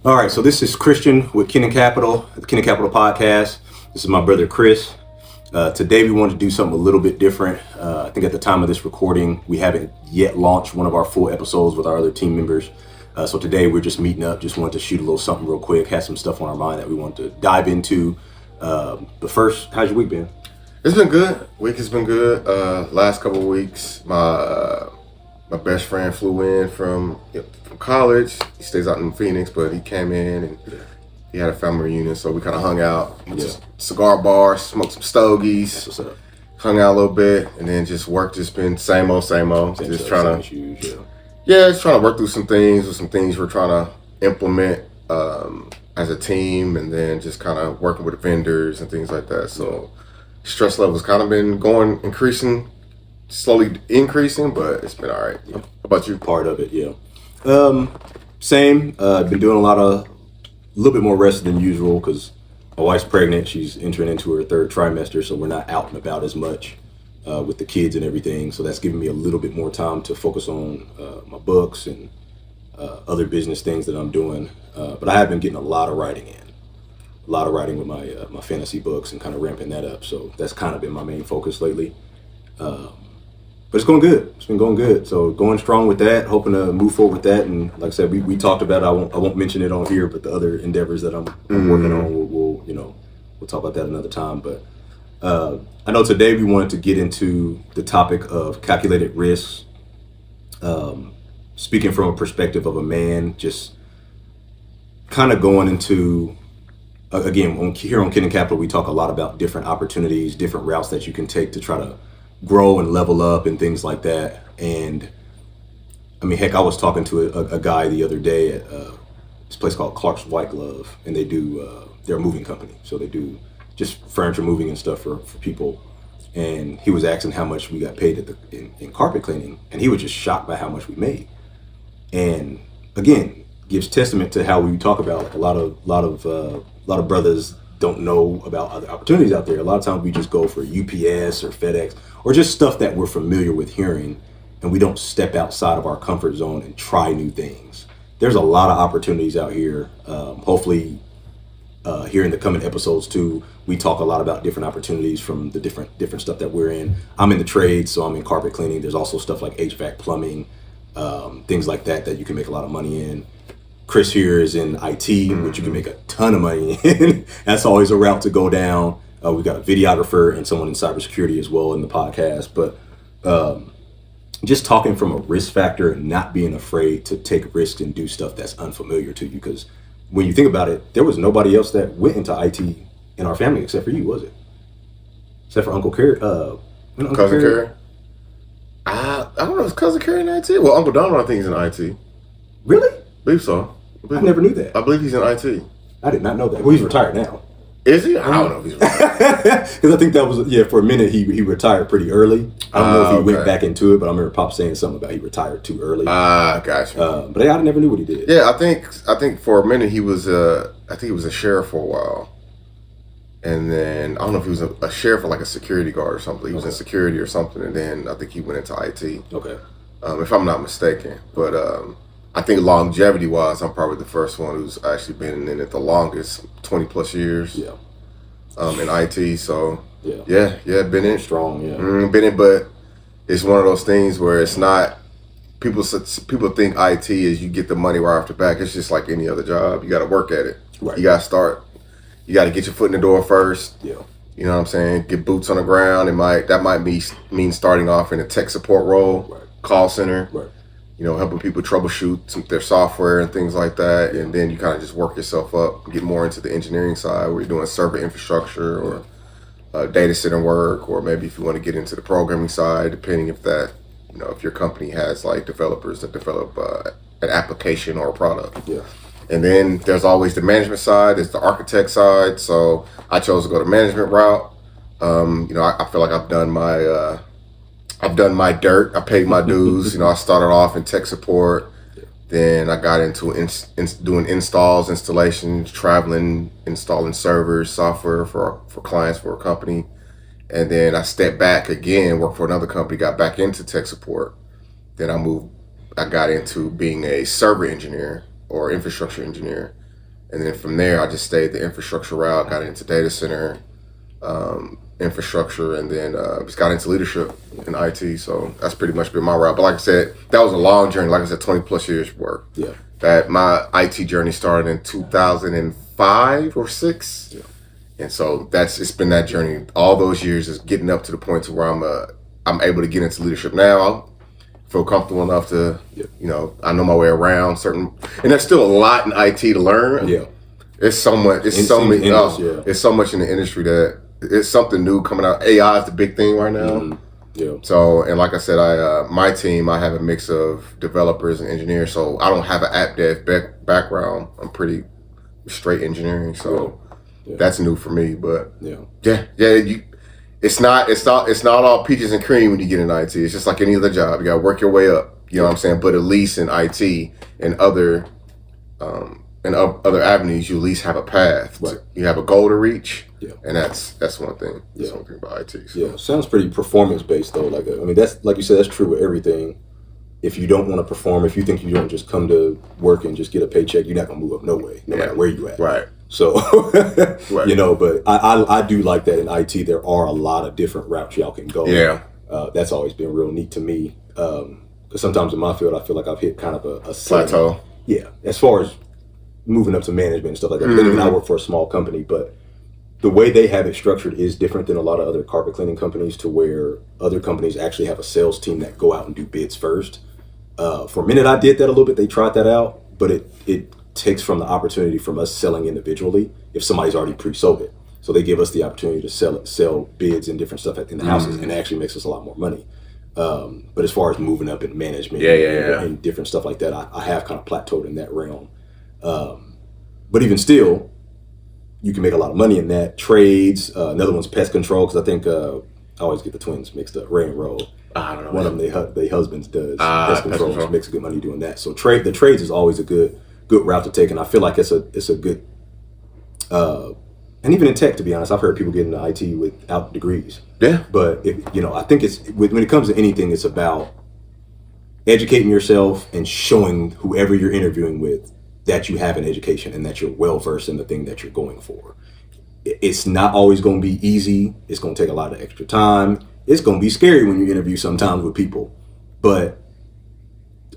All right, so this is Christian with Kennan Capital, the Kennan Capital podcast. This is my brother Chris. Today we wanted to do something a little bit different. I think at the time of this recording, we haven't yet launched one of our full episodes with our other team members. So today we're just meeting up, just wanted to shoot a little something real quick, had some stuff on our mind that we wanted to dive into. But first, how's your week been? It's been good. Week has been good. Last couple of weeks, my best friend flew in from college. He stays out in Phoenix, but he came in and he had a family reunion, so we kind of hung out. Just cigar bar, smoked some stogies, That's what's up. hung out a little bit, and then just work. Just been same old. Just trying to, issues, just trying to work through some things. With some things we're trying to implement as a team, and then just kind of working with vendors and things like that. So stress levels kind of been slowly increasing, but it's been all right. Yeah. How about you? Part of it, yeah. Same. Been doing a little bit more rest than usual because my wife's pregnant. She's entering into her third trimester, so we're not out and about as much with the kids and everything. So that's giving me a little bit more time to focus on my books and other business things that I'm doing. But I have been getting a lot of writing with my fantasy books and kind of ramping that up. So that's kind of been my main focus lately. But it's going good. It's been going good. So going strong with that, hoping to move forward with that. And like I said, we talked about it. I won't mention it on here, but the other endeavors that I'm working on, we'll talk about that another time. But I know today we wanted to get into the topic of calculated risks. Speaking from a perspective of a man, just kind of going into, again, here on Kennan Capital, we talk a lot about different opportunities, different routes that you can take to try to grow and level up and things like that. And I mean, heck, I was talking to a guy the other day at this place called Clark's White Glove, and they're a moving company. So they do just furniture moving and stuff for people. And he was asking how much we got paid in carpet cleaning, and he was just shocked by how much we made. And again, gives testament to how we talk about, like, a lot of brothers don't know about other opportunities out there. A lot of times we just go for UPS or FedEx or just stuff that we're familiar with hearing, and we don't step outside of our comfort zone and try new things. There's a lot of opportunities out here. Hopefully, here in the coming episodes too, we talk a lot about different opportunities from the different stuff that we're in. I'm in the trade, so I'm in carpet cleaning. There's also stuff like HVAC, plumbing, things like that you can make a lot of money in. Chris here is in IT, which you can make a ton of money in. That's always a route to go down. We've got a videographer and someone in cybersecurity as well in the podcast. But just talking from a risk factor and not being afraid to take risks and do stuff that's unfamiliar to you. Because when you think about it, there was nobody else that went into IT in our family except for you, was it? Except for Uncle Kerry. Cousin Kerry? I don't know if Cousin Kerry in IT. Well, Uncle Donald, I think he's in IT. Really? I believe so. I never knew that. I believe he's in IT. I did not know that. Well, he's retired now. Is he? I don't know if he's retired. Because I think that was, for a minute he retired pretty early. I don't know if he went back into it, but I remember Pop saying something about he retired too early. Gotcha. But I never knew what he did. Yeah, I think for a minute he was he was a sheriff for a while. And then I don't know if he was a sheriff or like a security guard or something. He was in security or something, and then I think he went into IT. Okay. If I'm not mistaken. But I think longevity wise, I'm probably the first one who's actually been in it the longest, 20 plus years. Yeah. In IT, so yeah, been in strong, yeah. Been in, but it's one of those things where it's not. People think IT is you get the money right off the back. It's just like any other job. You got to work at it. Right. You got to start. You got to get your foot in the door first. Yeah. You know what I'm saying? Get boots on the ground. That might mean starting off in a tech support role, Right. Call center. Right. Helping people troubleshoot their software and things like that. And then you kind of just work yourself up, get more into the engineering side where you're doing server infrastructure or data center work, or maybe if you want to get into the programming side, depending if that, if your company has like developers that develop an application or a product. Yeah. And then there's always the management side, there's the architect side. So I chose to go the management route. I feel like I've done my dirt. I paid my dues. I started off in tech support. Then I got into doing installs, installations, traveling, installing servers, software for clients for a company. And then I stepped back again, worked for another company, got back into tech support. Then I got into being a server engineer or infrastructure engineer. And then from there, I just stayed the infrastructure route, got into data center infrastructure, and then just got into leadership in IT. So that's pretty much been my route. But like I said, that was a long journey. Like I said, 20 plus years work. Yeah. That my IT journey started in 2005 or six. Yeah. And so it's been that journey all those years, is getting up to the point to where I'm able to get into leadership now. I feel comfortable enough to, I know my way around certain, and there's still a lot in IT to learn. Yeah. It's so much, it's so many, it's so much in the industry that it's something new coming out. AI is the big thing right now. Mm-hmm. Yeah. So, and like I said, my team, I have a mix of developers and engineers. So I don't have an app dev background. I'm pretty straight engineering. So that's new for me. But it's not all peaches and cream when you get in IT. It's just like any other job. You got to work your way up. You know what I'm saying? But at least in IT and other avenues, you at least have a path. Right. You have a goal to reach. Yeah. And that's one thing. That's one thing about IT. So. Yeah. Sounds pretty performance based though. Like, I mean, that's, like you said, that's true with everything. If you don't want to perform, if you think you don't just come to work and just get a paycheck, you're not gonna move up no way, no matter where you at. Right. So, but I do like that in IT. There are a lot of different routes y'all can go. Yeah. That's always been real neat to me. Because sometimes in my field, I feel like I've hit kind of a plateau. Yeah. As far as moving up to management and stuff like that. Mm-hmm. I work for a small company, but the way they have it structured is different than a lot of other carpet cleaning companies, to where other companies actually have a sales team that go out and do bids first. For a minute, I did that a little bit. They tried that out, but it takes from the opportunity from us selling individually if somebody's already pre-sold it. So they give us the opportunity to sell bids and different stuff in the houses, and it actually makes us a lot more money. But as far as moving up in management and different stuff like that, I have kind of plateaued in that realm. But even still, you can make a lot of money in that. Trades, another one's pest control, because I think I always get the twins mixed up, Ray and Ro. I don't know. One of them, they husbands does pest control, makes good money doing that. So the trades is always a good route to take, and I feel like it's a good, and even in tech, to be honest, I've heard people get into IT without degrees. Yeah. But I think when it comes to anything, it's about educating yourself and showing whoever you're interviewing with that you have an education and that you're well versed in the thing that you're going for. It's not always going to be easy. It's going to take a lot of extra time. It's going to be scary when you interview sometimes with people, but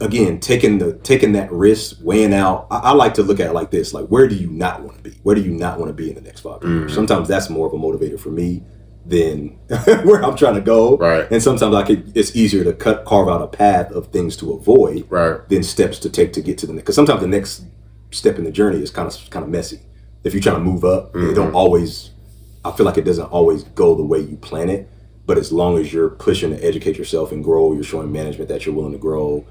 again, taking that risk, weighing out. I like to look at it like this: like, where do you not want to be? Where do you not want to be in the next 5 years? Sometimes that's more of a motivator for me than where I'm trying to go. Right. And sometimes it's easier to carve out a path of things to avoid than steps to take to get to the next. Because sometimes the next step in the journey is kind of messy. If you're trying to move up, it don't always. I feel like it doesn't always go the way you plan it. But as long as you're pushing to educate yourself and grow, you're showing management that you're willing to grow,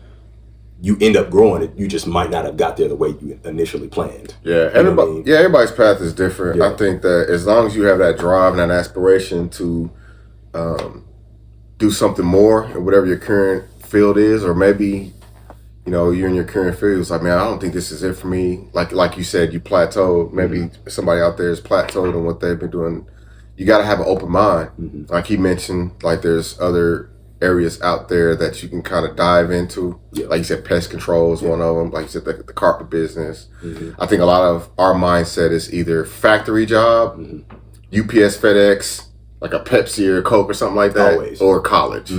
you end up growing it. You just might not have got there the way you initially planned. Yeah, everybody's path is different. Yeah. I think that as long as you have that drive and that aspiration to do something more in whatever your current field is, or maybe you're in your current field, it's like, man, I don't think this is it for me. Like you said, you plateaued. Maybe somebody out there is plateaued on what they've been doing. You got to have an open mind. Like he mentioned, like there's other areas out there that you can kind of dive into. Like you said, pest control is one of them. Like you said, the carpet business. I think a lot of our mindset is either factory job, UPS, FedEx, like a Pepsi or a Coke or something like that, or college.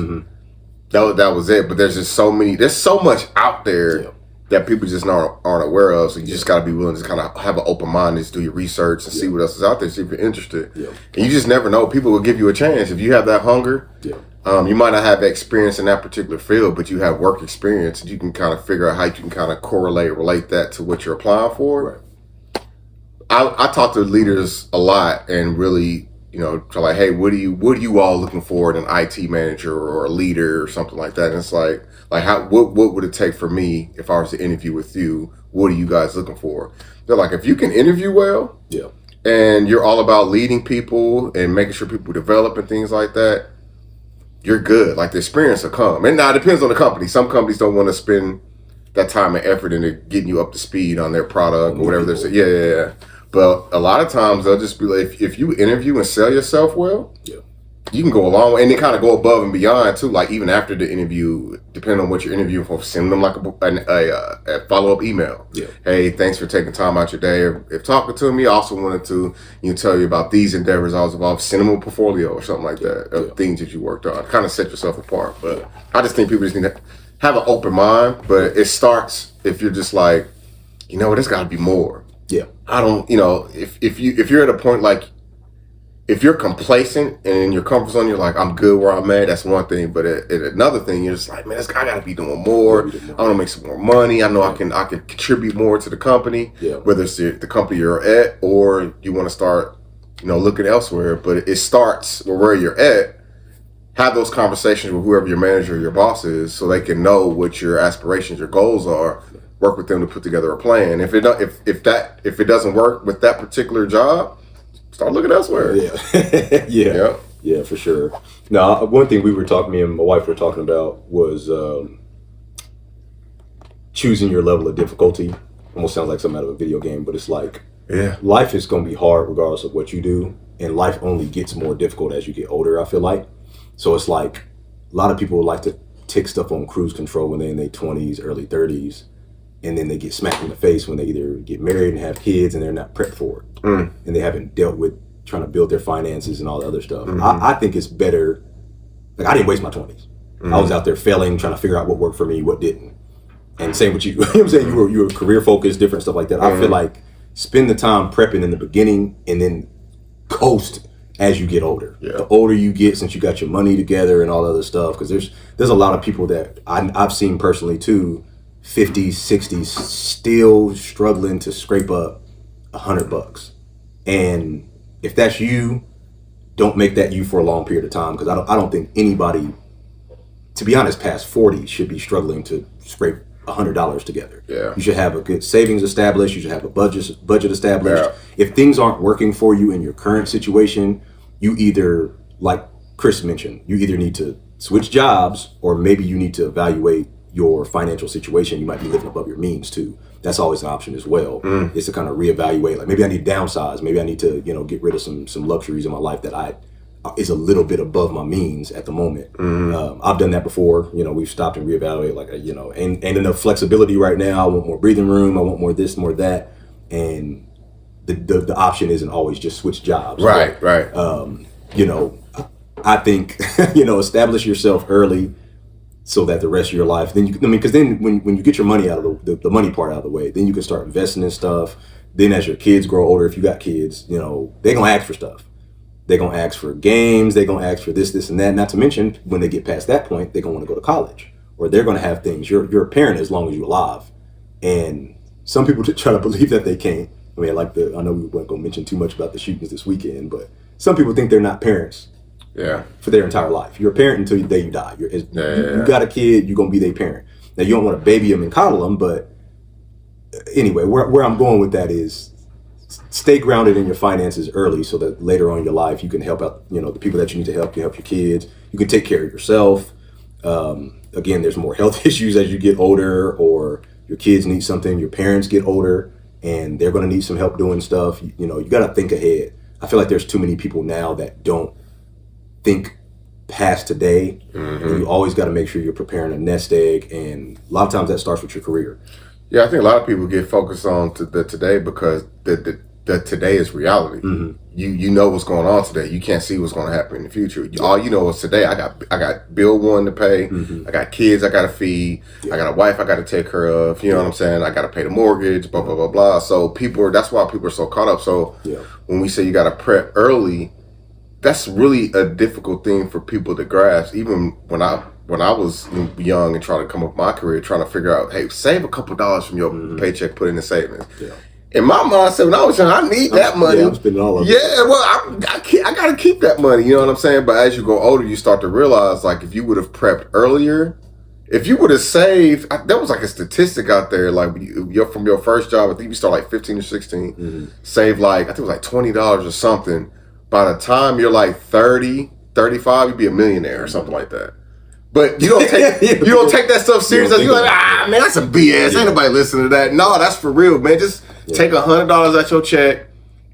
That was it. But there's so much out there that people just aren't aware of. So you just got to be willing to kind of have an open mind, just do your research and see what else is out there, see if you're interested. And you just never know. People will give you a chance. If you have that hunger, you might not have experience in that particular field, but you have work experience, and you can kind of figure out how you can kind of relate that to what you're applying for. I talk to leaders a lot and really, like, hey, what are you all looking for in an IT manager or a leader or something like that? And it's like what would it take for me if I was to interview with you? What are you guys looking for? They're like, if you can interview well, and you're all about leading people and making sure people develop and things like that, you're good. Like, the experience will come. And now it depends on the company. Some companies don't want to spend that time and effort into getting you up to speed on their product or whatever they're saying. Yeah. But a lot of times they'll just be like, if you interview and sell yourself well, you can go a long way, and they kind of go above and beyond too. Like, even after the interview, depending on what you're interviewing for, send them like a follow-up email. Yeah. Hey, thanks for taking time out your day. If talking to me, I also wanted to tell you about these endeavors I was involved. Send them a portfolio or something like that of things that you worked on. Kind of set yourself apart. But I just think people just need to have an open mind. But it starts if you're just like, there's got to be more. Yeah. I don't, if you're at a point like, if you're complacent and in your comfort zone, you're like, I'm good where I'm at, that's one thing. But another thing, you're just like, man, I got to be doing more. I want to make some more money. I know I can contribute more to the company, whether it's the company you're at or you want to start, looking elsewhere. But it starts where you're at. Have those conversations with whoever your manager or your boss is so they can know what your aspirations, your goals are. Work with them to put together a plan. If it doesn't work with that particular job, start looking elsewhere. Yeah, for sure. Now, one thing me and my wife were talking about was choosing your level of difficulty. Almost sounds like something out of a video game, but it's like, life is going to be hard regardless of what you do, and life only gets more difficult as you get older, I feel like. So it's like a lot of people like to take stuff on cruise control when they're in their 20s, early 30s, and then they get smacked in the face when they either get married and have kids and they're not prepped for it. And they haven't dealt with trying to build their finances and all the other stuff. I think it's better. Like, I didn't waste my 20s. I was out there failing, trying to figure out what worked for me, what didn't. And same with you. You know what I'm saying? You were career focused, different stuff like that. I feel like spend the time prepping in the beginning and then coast as you get older. The older you get, since you got your money together and all the other stuff, because there's a lot of people that I've seen personally too, 50s, 60s, still struggling to scrape up $100. And if that's you, don't make that you for a long period of time, because I don't think anybody, to be honest, past 40 should be struggling to scrape $100 together. You should have a good savings established. You should have a budget established. If things aren't working for you in your current situation, you either, like Chris mentioned, you either need to switch jobs, or maybe you need to evaluate your financial situation. You might be living above your means too. That's always an option as well. Is to kind of reevaluate. Like, maybe I need to downsize. Maybe I need to, get rid of some luxuries in my life that is a little bit above my means at the moment. I've done that before. We've stopped and reevaluated. Like, and enough flexibility right now. I want more breathing room. I want more this, more that. And the option isn't always just switch jobs. Right. I think establish yourself early, so that the rest of your life, then because then when you get your money out of the money part out of the way, then you can start investing in stuff. Then as your kids grow older, if you got kids, they're gonna ask for stuff. They're gonna ask for games. They're gonna ask for this, and that. Not to mention, when they get past that point, they're gonna want to go to college, or they're gonna have things. You're a parent as long as you're alive, and some people try to believe that they can't. I mean, I know we weren't gonna mention too much about the shootings this weekend, but some people think they're not parents. For their entire life. You're a parent until the day you die. You got a kid, you're going to be their parent. Now, you don't want to baby them and coddle them, but anyway, where I'm going with that is stay grounded in your finances early, so that later on in your life you can help out, the people that you need to help. You help your kids. You can take care of yourself. Again, there's more health issues as you get older, or your kids need something. Your parents get older, and they're going to need some help doing stuff. You got to think ahead. I feel like there's too many people now that don't think past today, and you always got to make sure you're preparing a nest egg, and a lot of times that starts with your career. I think a lot of people get focused on the today because the today is reality. You know what's going on today. You can't see what's going to happen in the future. All you know is today. I got bill one to pay. I got kids I got to feed. I got a wife I got to take care of. You know what I'm saying? I got to pay the mortgage. Blah blah blah blah. So that's why people are so caught up. So when we say you got to prep early, that's really a difficult thing for people to grasp. Even when I was young and trying to come up with my career, trying to figure out, hey, save a couple dollars from your paycheck, put in the savings. In my mindset, when I was young, I need that money. I'm spending all of it. I got to keep that money. You know what I'm saying? But as you go older, you start to realize, like, if you would have prepped earlier, if you would have saved, there was like a statistic out there, like from your first job, I think you start like 15 or 16, save like, I think it was like $20 or something. By the time you're like 30, 35, you'd be a millionaire or something like that. But you don't take that stuff serious. You're like, man, that's some BS. Ain't nobody listening to that. No, that's for real, man. Just take $100 out your check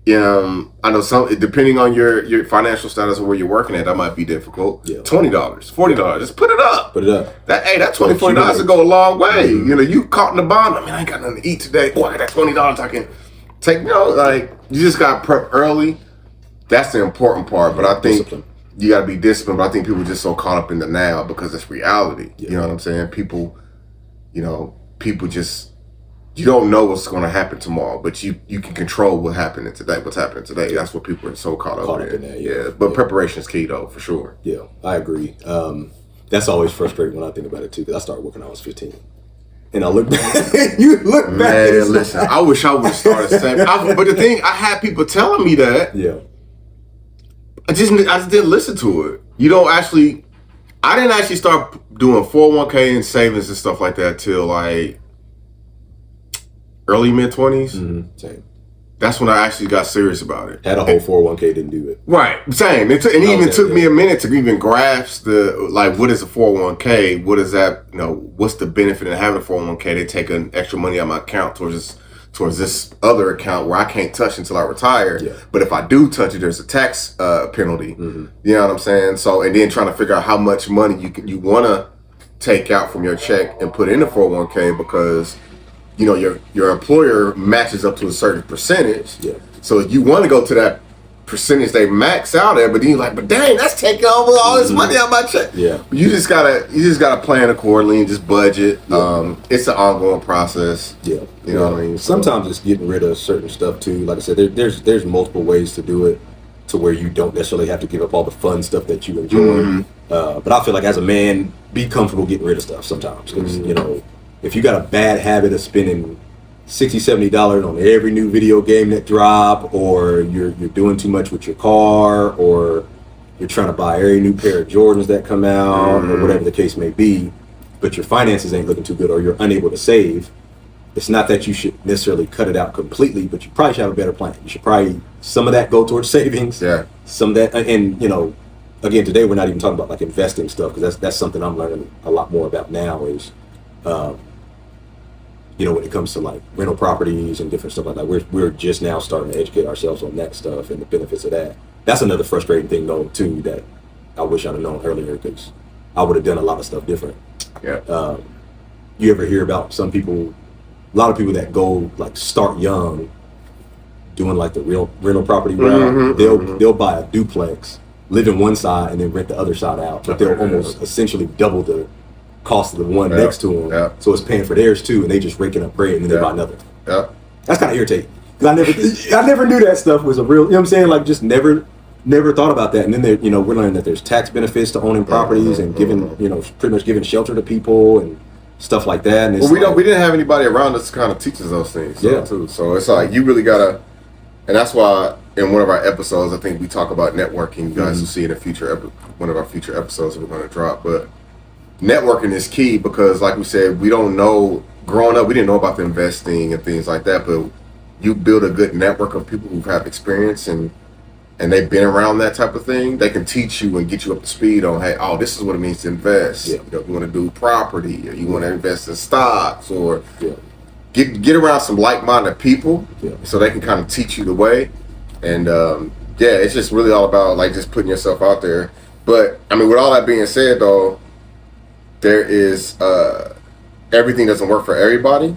I know some, depending on your financial status or where you're working at, that might be difficult. Yeah. $20, $40, just put it up. Put it up. That $20 will go a long way. You caught in the bond. I mean, I ain't got nothing to eat today. Boy, I got that $20 I can take. Like you just got to prep early. That's the important part. But I think Discipline. you got to be disciplined. But I think people are just so caught up in the now because it's reality. Yeah. You know what I'm saying? People just. You don't know what's going to happen tomorrow, but you can control what's happening today. That's what people are so caught up in. That, yeah. But preparation is key, though, for sure. Yeah, I agree. That's always frustrating when I think about it too, because I started working when I was 15, and I look back. You look back. Man, listen, I wish I would have started the same. But the thing, I had people telling me that. Yeah. I just didn't listen to it. I didn't actually start doing 401k and savings and stuff like that till like early mid-20s. Same. That's when I actually got serious about it. Had a whole 401k, didn't do it. Right, same. It even took me a minute to even grasp what is a 401k? What is that? What's the benefit of having a 401k? They take an extra money out of my account towards this other account where I can't touch until I retire. Yeah. But if I do touch it, there's a tax penalty. You know what I'm saying? So, and then trying to figure out how much money you want to take out from your check and put in the 401k because your employer matches up to a certain percentage. Yeah. So if you want to go to that percentage they max out at, but then you're like, but dang, that's taking over all this money out of my check. Yeah. You just gotta plan accordingly and just budget. Yeah. It's an ongoing process. Yeah. You know what I mean? Sometimes it's getting rid of certain stuff too. Like I said, there's multiple ways to do it to where you don't necessarily have to give up all the fun stuff that you enjoy. But I feel like as a man, be comfortable getting rid of stuff sometimes because if you got a bad habit of spending $60-$70 on every new video game that drop, or you're doing too much with your car, or you're trying to buy every new pair of Jordans that come out, or whatever the case may be, but your finances ain't looking too good, or you're unable to save, it's not that you should necessarily cut it out completely, but you probably should have a better plan. You should probably, some of that go towards savings, some of that, and again, today we're not even talking about like investing stuff, because that's something I'm learning a lot more about now is, when it comes to like rental properties and different stuff like that, we're just now starting to educate ourselves on that stuff and the benefits of that. That's another frustrating thing though too that I wish I'd have known earlier because I would have done a lot of stuff different. Yeah. You ever hear about a lot of people that go like start young, doing like the real rental property route? They'll buy a duplex, live in one side, and then rent the other side out. But they'll almost essentially double the cost of the one next to them, so it's paying for theirs too, and they just raking up bread and then they buy another. That's kind of irritating because I never knew that stuff was a real. You know what I'm saying? Like just never thought about that. And then we're learning that there's tax benefits to owning properties and giving pretty much giving shelter to people and stuff like that. And it's we didn't have anybody around us to kind of teach us those things. Too. So it's like you really gotta, and that's why in one of our episodes I think we talk about networking. You guys will see in a one of our future episodes that we're going to drop, but. Networking is key because, like we said, we don't know. Growing up, we didn't know about the investing and things like that. But you build a good network of people who have experience and they've been around that type of thing. They can teach you and get you up to speed on, hey, this is what it means to invest. Yeah. If you want to do property, or you want to invest in stocks, or get around some like-minded people, so they can kind of teach you the way. And it's just really all about like just putting yourself out there. But I mean, with all that being said, though. There is everything doesn't work for everybody,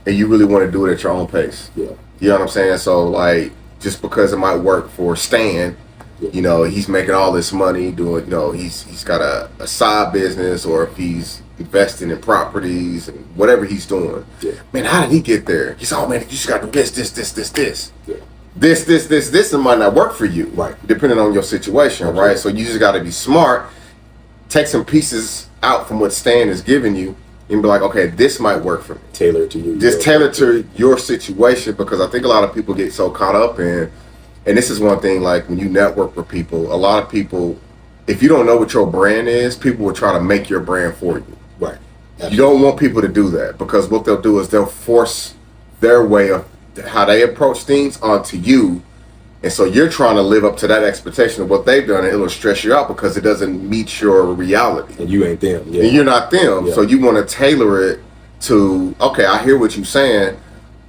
and you really want to do it at your own pace. You know what I'm saying? So like, just because it might work for Stan, he's making all this money doing, he's got a side business, or if he's investing in properties and whatever he's doing. Man, how did he get there? He's man, you just got to do this. This, and might not work for you, depending on your situation, right? So you just got to be smart, take some pieces out from what Stan is giving you and be like, okay, this might work for me. Tailor to you. Just tailor to your situation, because I think a lot of people get so caught up in, and this is one thing, like when you network with people, a lot of people, if you don't know what your brand is, people will try to make your brand for you. Right. Absolutely. You don't want people to do that, because what they'll do is they'll force their way of how they approach things onto you. And so you're trying to live up to that expectation of what they've done, and it'll stress you out because it doesn't meet your reality. And you ain't them. And you're not them. So you want to tailor it to, okay, I hear what you're saying.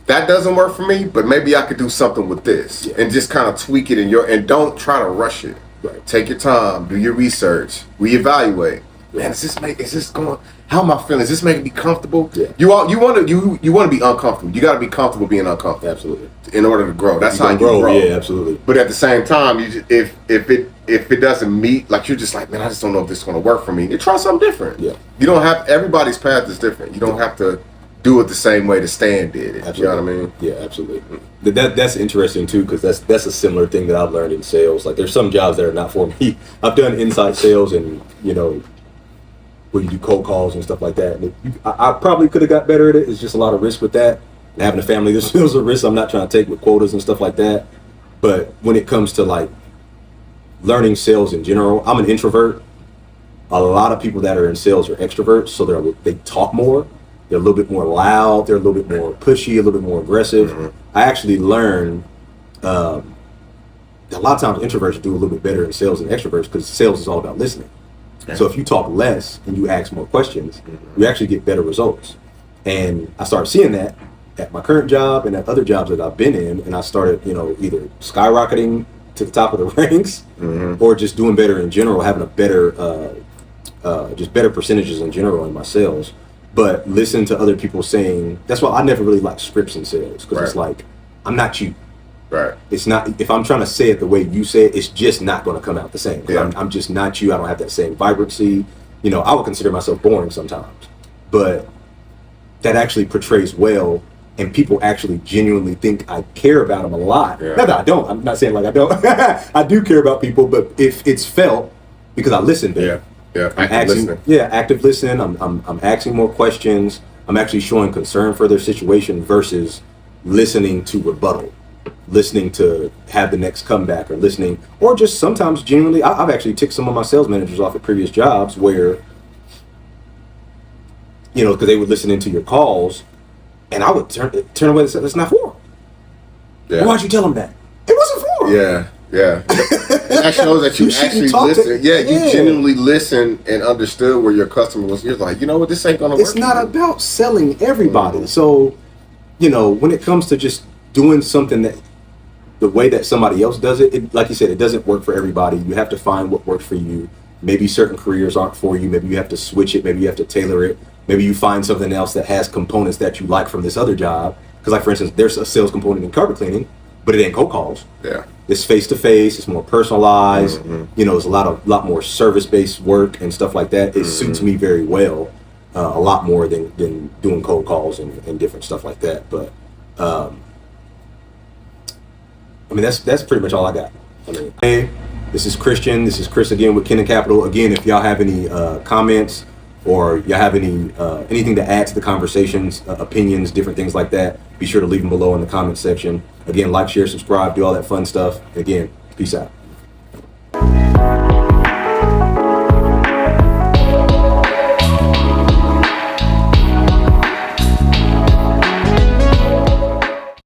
that doesn't work for me, but maybe I could do something with this and just kind of tweak it and don't try to rush it. Right. Take your time, do your research, reevaluate. Man, is this going? How am I feeling? Is this making me comfortable? Yeah. You want to be uncomfortable. You got to be comfortable being uncomfortable. Absolutely. In order to grow, that's how you grow. grow. Yeah, absolutely. But at the same time, if it doesn't meet, like you're just like, man, I just don't know if this is going to work for me. You try something different. Yeah. You don't have everybody's path is different. You don't have to do it the same way the Stan did it. Absolutely. You know what I mean? Yeah, absolutely. That's interesting too, because that's a similar thing that I've learned in sales. Like there's some jobs that are not for me. I've done inside sales and where you do cold calls and stuff like that. And I probably could have got better at it. It's just a lot of risk with that. And having a family, there's a risk I'm not trying to take with quotas and stuff like that. But when it comes to like learning sales in general, I'm an introvert. A lot of people that are in sales are extroverts, so they talk more. They're a little bit more loud. They're a little bit more pushy, a little bit more aggressive. Mm-hmm. I actually learned a lot of times introverts do a little bit better in sales than extroverts because sales is all about listening. Yeah. So if you talk less and you ask more questions, you actually get better results. And I started seeing that at my current job and at other jobs that I've been in, and I started, either skyrocketing to the top of the ranks or just doing better in general, having a better, just better percentages in general in my sales. But listen to other people saying, that's why I never really like scripts in sales, because it's like, I'm not you. Right. It's not, if I'm trying to say it the way you say it, it's just not going to come out the same. Yeah. I'm just not you. I don't have that same vibrancy. I would consider myself boring sometimes, but that actually portrays well, and people actually genuinely think I care about them a lot. Yeah. Not that I don't. I'm not saying like I don't. I do care about people, but if it's felt because I listen to them. Yeah, active listening. I'm asking more questions. I'm actually showing concern for their situation versus listening to rebuttal, listening to have the next comeback, or listening, or just sometimes genuinely. I've actually ticked some of my sales managers off at previous jobs where, because they would listen into your calls, and I would turn away and say, "That's not for them." Yeah. Well, why'd you tell them that? It wasn't for them. Yeah. That shows that you actually listen. You genuinely listen and understood where your customer was. You're like, what, this ain't gonna work. It's not about selling everybody. Mm-hmm. So, when it comes to just doing something that the way that somebody else does it, like you said, it doesn't work for everybody. You have to find what works for you. Maybe certain careers aren't for you. Maybe you have to switch it. Maybe you have to tailor it. Maybe you find something else that has components that you like from this other job. Because, like, for instance, there's a sales component in carpet cleaning, but it ain't cold calls. Yeah. It's face to face. It's more personalized. Mm-hmm. It's a lot more service based work and stuff like that. It suits me very well, a lot more than doing cold calls and different stuff like that. But that's pretty much all I got. Hey, this is Christian. This is Chris again with Ken Capital. Again, if y'all have any comments or y'all have any anything to add to the conversations, opinions, different things like that, be sure to leave them below in the comment section. Again, like, share, subscribe, do all that fun stuff. Again, peace out.